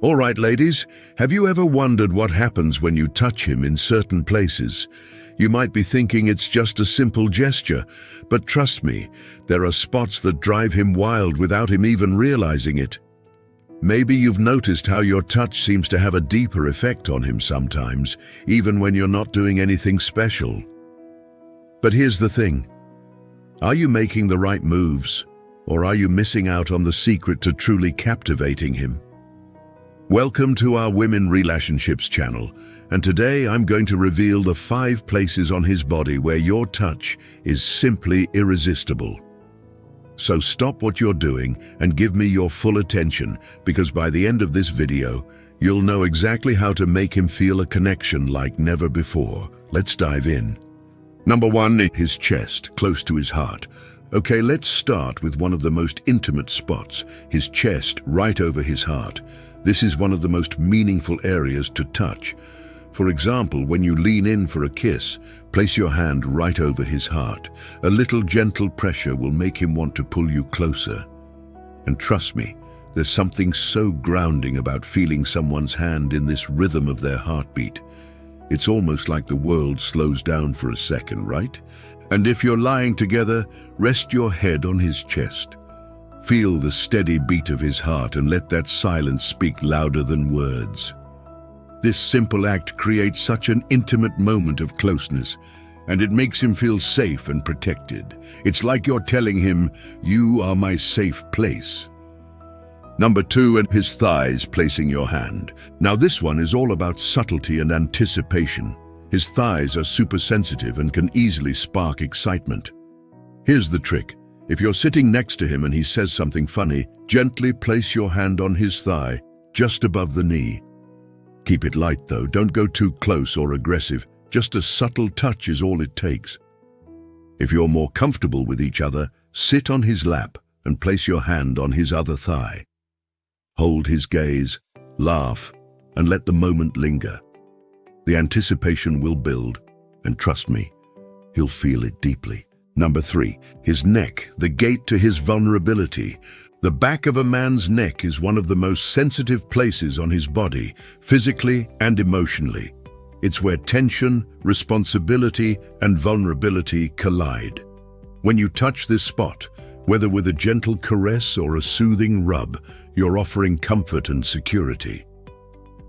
All right, ladies, have you ever wondered what happens when you touch him in certain places? You might be thinking it's just a simple gesture, but trust me, there are spots that drive him wild without him even realizing it. Maybe you've noticed how your touch seems to have a deeper effect on him sometimes, even when you're not doing anything special. But here's the thing. Are you making the right moves, or are you missing out on the secret to truly captivating him? Welcome to our Women Relationships channel, and today I'm going to reveal the 5 places on his body where your touch is simply irresistible. So stop what you're doing and give me your full attention, because by the end of this video, you'll know exactly how to make him feel a connection like never before. Let's dive in. Number 1, his chest, close to his heart. Okay, let's start with one of the most intimate spots, his chest right over his heart. This is one of the most meaningful areas to touch. For example, when you lean in for a kiss, place your hand right over his heart. A little gentle pressure will make him want to pull you closer. And trust me, there's something so grounding about feeling someone's hand in this rhythm of their heartbeat. It's almost like the world slows down for a second, right? And if you're lying together, rest your head on his chest. Feel the steady beat of his heart and let that silence speak louder than words. This simple act creates such an intimate moment of closeness, and it makes him feel safe and protected. It's like you're telling him, "You are my safe place." Number 2, at his thighs, placing your hand. Now this one is all about subtlety and anticipation. His thighs are super sensitive and can easily spark excitement. Here's the trick. If you're sitting next to him and he says something funny, gently place your hand on his thigh, just above the knee. Keep it light though, don't go too close or aggressive. Just a subtle touch is all it takes. If you're more comfortable with each other, sit on his lap and place your hand on his other thigh. Hold his gaze, laugh, and let the moment linger. The anticipation will build, and trust me, he'll feel it deeply. Number 3, his neck, the gate to his vulnerability. The back of a man's neck is one of the most sensitive places on his body, physically and emotionally. It's where tension, responsibility, and vulnerability collide. When you touch this spot, whether with a gentle caress or a soothing rub, you're offering comfort and security.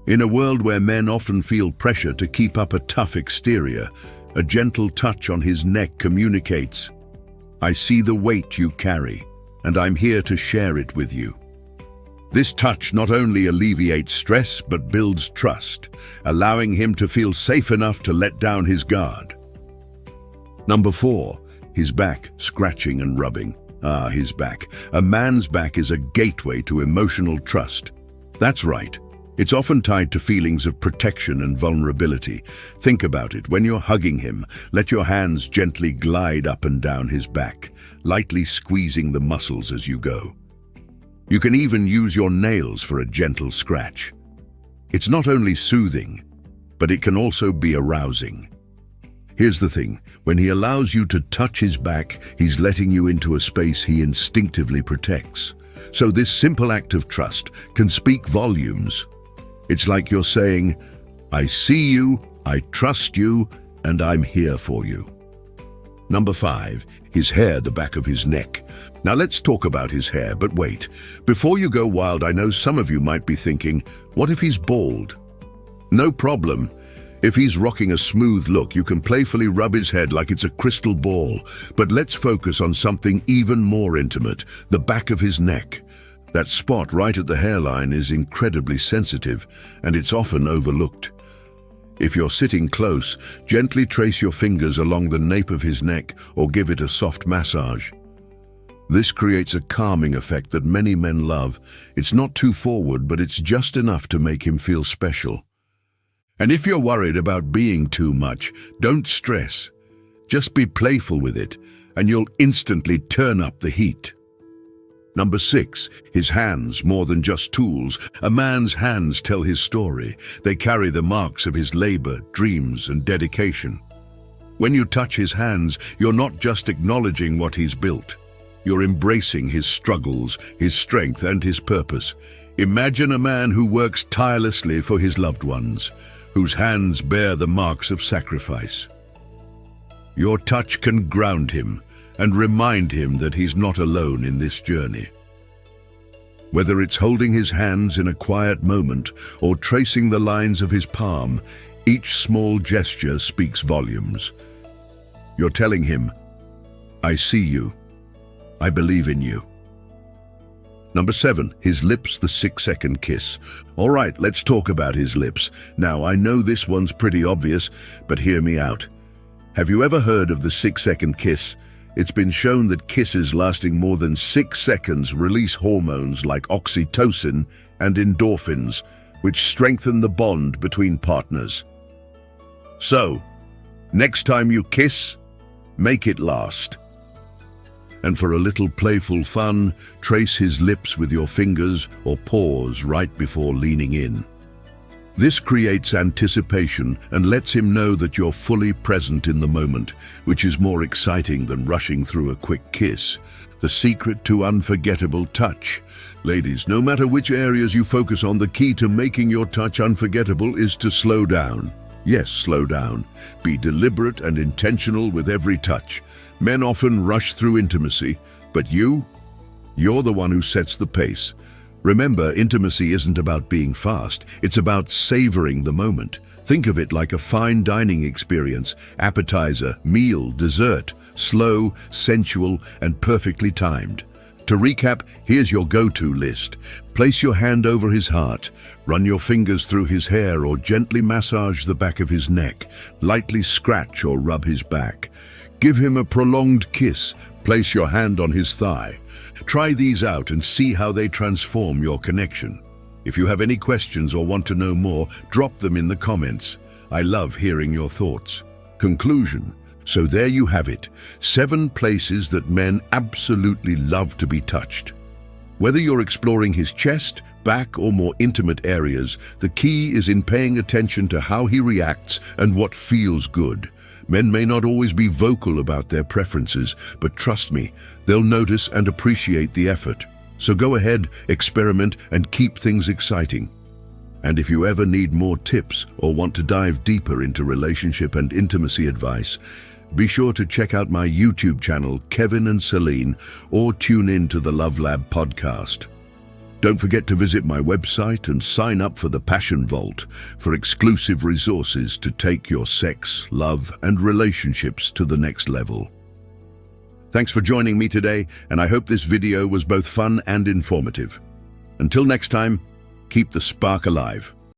In a world where men often feel pressure to keep up a tough exterior, a gentle touch on his neck communicates, "I see the weight you carry, and I'm here to share it with you." This touch not only alleviates stress but builds trust, allowing him to feel safe enough to let down his guard. Number 4, his back, scratching and rubbing. His back. A man's back is a gateway to emotional trust. That's right. It's often tied to feelings of protection and vulnerability. Think about it. When you're hugging him, let your hands gently glide up and down his back, lightly squeezing the muscles as you go. You can even use your nails for a gentle scratch. It's not only soothing, but it can also be arousing. Here's the thing. When he allows you to touch his back, he's letting you into a space he instinctively protects. So this simple act of trust can speak volumes. It's like you're saying, "I see you, I trust you, and I'm here for you." Number 5, his hair, the back of his neck. Now let's talk about his hair, but wait. Before you go wild, I know some of you might be thinking, what if he's bald? No problem. If he's rocking a smooth look, you can playfully rub his head like it's a crystal ball. But let's focus on something even more intimate, the back of his neck. That spot right at the hairline is incredibly sensitive, and it's often overlooked. If you're sitting close, gently trace your fingers along the nape of his neck or give it a soft massage. This creates a calming effect that many men love. It's not too forward, but it's just enough to make him feel special. And if you're worried about being too much, don't stress. Just be playful with it, and you'll instantly turn up the heat. Number 6, his hands, more than just tools. A man's hands tell his story. They carry the marks of his labor, dreams, and dedication. When you touch his hands, you're not just acknowledging what he's built. You're embracing his struggles, his strength, and his purpose. Imagine a man who works tirelessly for his loved ones, whose hands bear the marks of sacrifice. Your touch can ground him and remind him that he's not alone in this journey. Whether it's holding his hands in a quiet moment or tracing the lines of his palm, each small gesture speaks volumes. You're telling him, "I see you. I believe in you." Number 7, his lips, the 6-second kiss. All right, let's talk about his lips. Now, I know this one's pretty obvious, but hear me out. Have you ever heard of the 6-second kiss? It's been shown that kisses lasting more than 6 seconds release hormones like oxytocin and endorphins, which strengthen the bond between partners. So, next time you kiss, make it last. And for a little playful fun, trace his lips with your fingers or paws right before leaning in. This creates anticipation and lets him know that you're fully present in the moment, which is more exciting than rushing through a quick kiss. The secret to unforgettable touch. Ladies, no matter which areas you focus on, the key to making your touch unforgettable is to slow down. Yes, slow down. Be deliberate and intentional with every touch. Men often rush through intimacy, but you're the one who sets the pace. Remember, intimacy isn't about being fast, it's about savoring the moment. Think of it like a fine dining experience: appetizer, meal, dessert, slow, sensual, and perfectly timed. To recap, here's your go-to list. Place your hand over his heart, run your fingers through his hair or gently massage the back of his neck, lightly scratch or rub his back. Give him a prolonged kiss, place your hand on his thigh. Try these out and see how they transform your connection. If you have any questions or want to know more, drop them in the comments. I love hearing your thoughts. Conclusion. So there you have it, 7 places that men absolutely love to be touched. Whether you're exploring his chest, back, or more intimate areas, the key is in paying attention to how he reacts and what feels good. Men may not always be vocal about their preferences, but trust me, they'll notice and appreciate the effort. So go ahead, experiment, and keep things exciting. And if you ever need more tips or want to dive deeper into relationship and intimacy advice, be sure to check out my YouTube channel, Kevin and Celine, or tune in to the Love Lab podcast. Don't forget to visit my website and sign up for the Passion Vault for exclusive resources to take your sex, love, and relationships to the next level. Thanks for joining me today, and I hope this video was both fun and informative. Until next time, keep the spark alive.